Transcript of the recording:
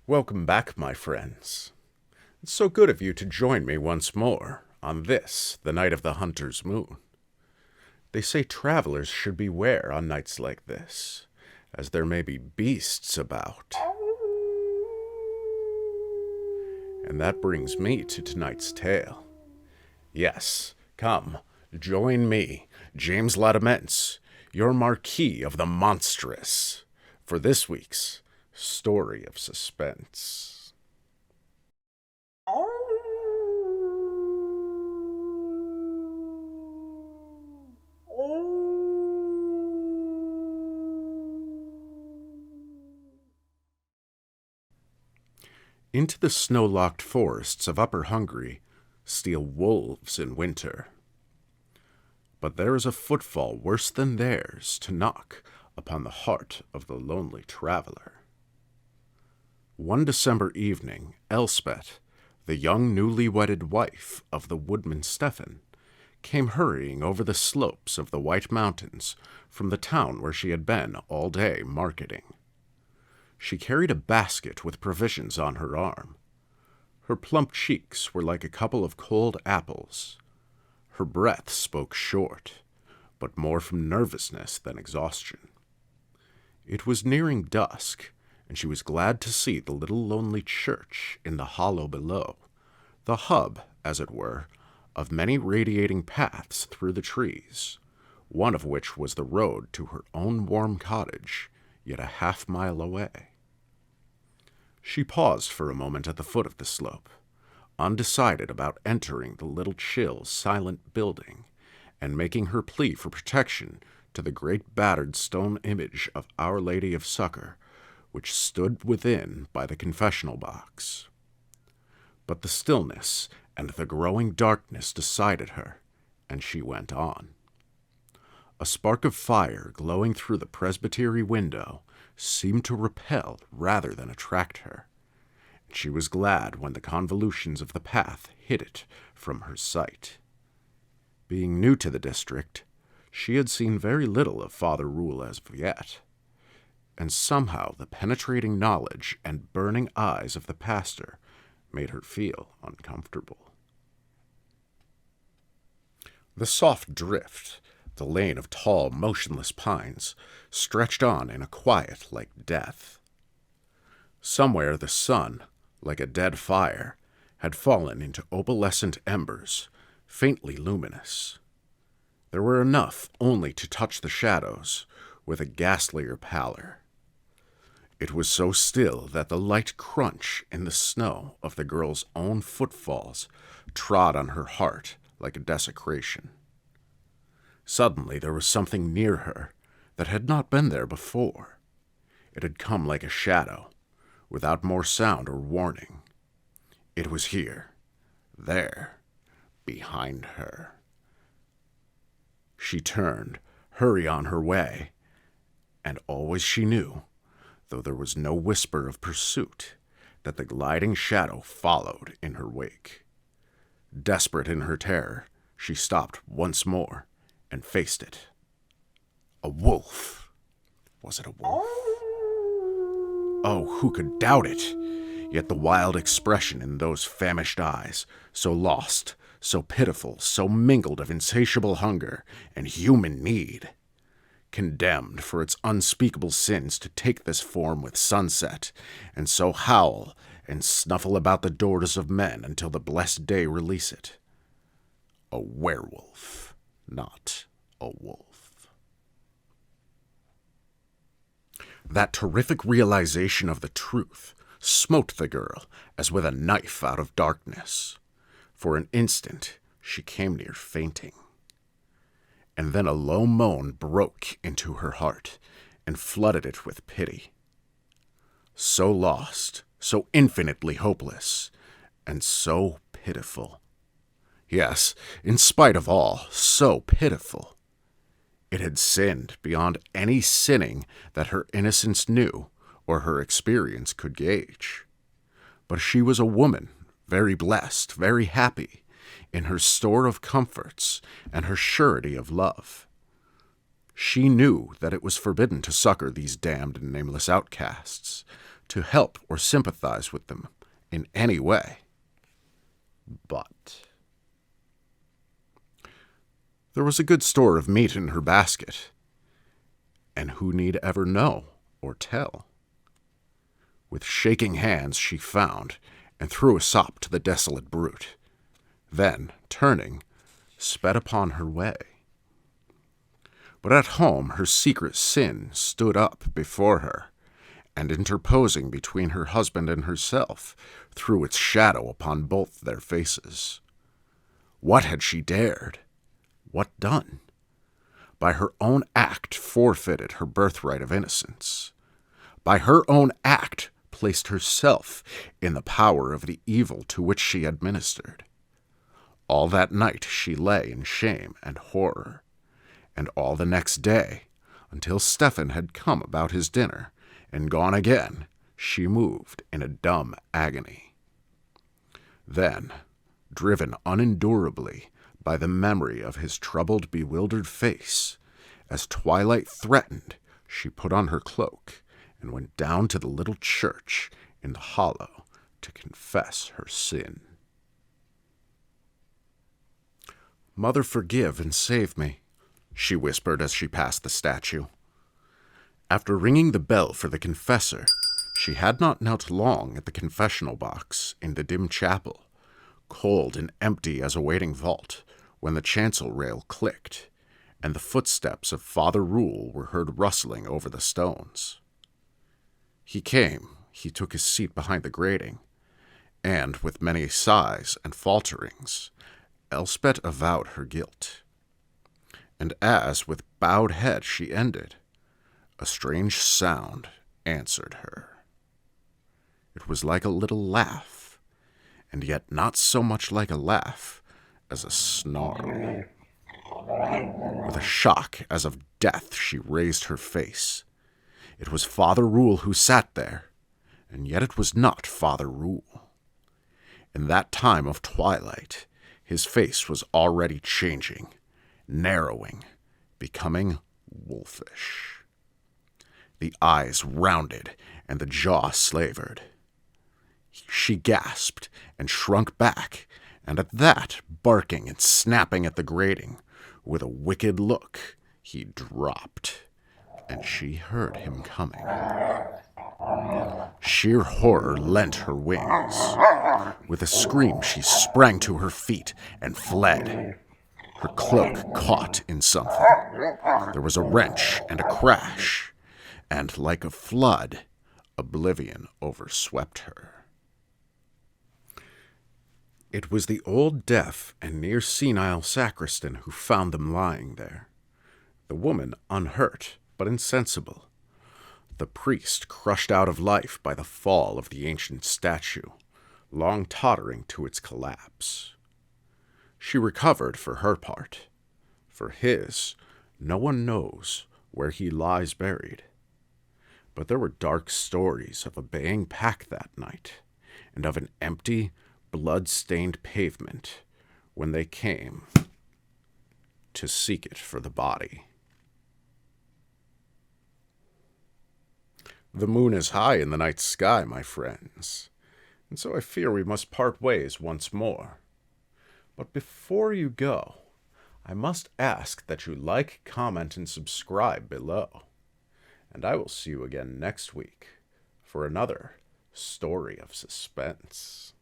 Welcome back, my friends. It's so good of you to join me once more on this, the night of the hunter's moon. They say travelers should beware on nights like this, as there may be beasts about. And that brings me to tonight's tale. Yes, come, join me, James Démence, your Marquis of the Monstrous, for this week's story of suspense. Into the snow-locked forests of Upper Hungary steal wolves in winter. But there is a footfall worse than theirs to knock upon the heart of the lonely traveler. One December evening, Elspeth, the young newly-wedded wife of the woodman Stefan, came hurrying over the slopes of the White Mountains from the town where she had been all day marketing. She carried a basket with provisions on her arm. Her plump cheeks were like a couple of cold apples. Her breath spoke short, but more from nervousness than exhaustion. It was nearing dusk, and she was glad to see the little lonely church in the hollow below, the hub, as it were, of many radiating paths through the trees, one of which was the road to her own warm cottage, yet a half-mile away. She paused for a moment at the foot of the slope, undecided about entering the little chill, silent building and making her plea for protection to the great battered stone image of Our Lady of Succor, which stood within by the confessional box. But the stillness and the growing darkness decided her, and she went on. A spark of fire glowing through the presbytery window seemed to repel rather than attract her. She was glad when the convolutions of the path hid it from her sight. Being new to the district, she had seen very little of Father Rule as of yet, and somehow the penetrating knowledge and burning eyes of the pastor made her feel uncomfortable. The soft drift, the lane of tall, motionless pines, stretched on in a quiet like death. Somewhere the sun, like a dead fire, had fallen into opalescent embers, faintly luminous. There were enough only to touch the shadows with a ghastlier pallor. It was so still that the light crunch in the snow of the girl's own footfalls trod on her heart like a desecration. Suddenly there was something near her that had not been there before. It had come like a shadow, without more sound or warning. It was here, there, behind her. She turned, hurried on her way, and always she knew, though there was no whisper of pursuit, that the gliding shadow followed in her wake. Desperate in her terror, she stopped once more and faced it. A wolf. Was it a wolf? Oh, who could doubt it? Yet the wild expression in those famished eyes, so lost, so pitiful, so mingled of insatiable hunger and human need, condemned for its unspeakable sins to take this form with sunset, and so howl and snuffle about the doors of men until the blessed day release it. A werewolf, not a wolf. That terrific realization of the truth smote the girl as with a knife out of darkness. For an instant, she came near fainting. And then a low moan broke into her heart and flooded it with pity. So lost, so infinitely hopeless, and so pitiful. Yes, in spite of all, so pitiful. It had sinned beyond any sinning that her innocence knew or her experience could gauge. But she was a woman, very blessed, very happy, in her store of comforts and her surety of love. She knew that it was forbidden to succor these damned and nameless outcasts, to help or sympathize with them in any way. But there was a good store of meat in her basket, and who need ever know or tell? With shaking hands she found and threw a sop to the desolate brute, then, turning, sped upon her way. But at home her secret sin stood up before her, and interposing between her husband and herself, threw its shadow upon both their faces. What had she dared? What done? By her own act forfeited her birthright of innocence. By her own act placed herself in the power of the evil to which she had ministered. All that night she lay in shame and horror, and all the next day, until Stephen had come about his dinner, and gone again, she moved in a dumb agony. Then, driven unendurably by the memory of his troubled, bewildered face, as twilight threatened, she put on her cloak and went down to the little church in the hollow to confess her sin. "Mother, forgive and save me," she whispered as she passed the statue. After ringing the bell for the confessor, she had not knelt long at the confessional box in the dim chapel, cold and empty as a waiting vault, when the chancel rail clicked, and the footsteps of Father Rule were heard rustling over the stones. He came, he took his seat behind the grating, and, with many sighs and falterings, Elspeth avowed her guilt. And as, with bowed head, she ended, a strange sound answered her. It was like a little laugh, and yet not so much like a laugh as a snarl. With a shock as of death, she raised her face. It was Father Rule who sat there, and yet it was not Father Rule. In that time of twilight, his face was already changing, narrowing, becoming wolfish. The eyes rounded, and the jaw slavered. She gasped and shrunk back, and at that, barking and snapping at the grating, with a wicked look, he dropped, and she heard him coming. Sheer horror lent her wings. With a scream, she sprang to her feet and fled. Her cloak caught in something. There was a wrench and a crash, and like a flood, oblivion overswept her. It was the old deaf and near senile sacristan who found them lying there. The woman unhurt, but insensible. The priest crushed out of life by the fall of the ancient statue, long tottering to its collapse. She recovered for her part. For his, no one knows where he lies buried. But there were dark stories of a baying pack that night, and of an empty, blood-stained pavement when they came to seek it for the body. The moon is high in the night sky, my friends, and so I fear we must part ways once more. But before you go, I must ask that you like, comment, and subscribe below. And I will see you again next week for another story of suspense.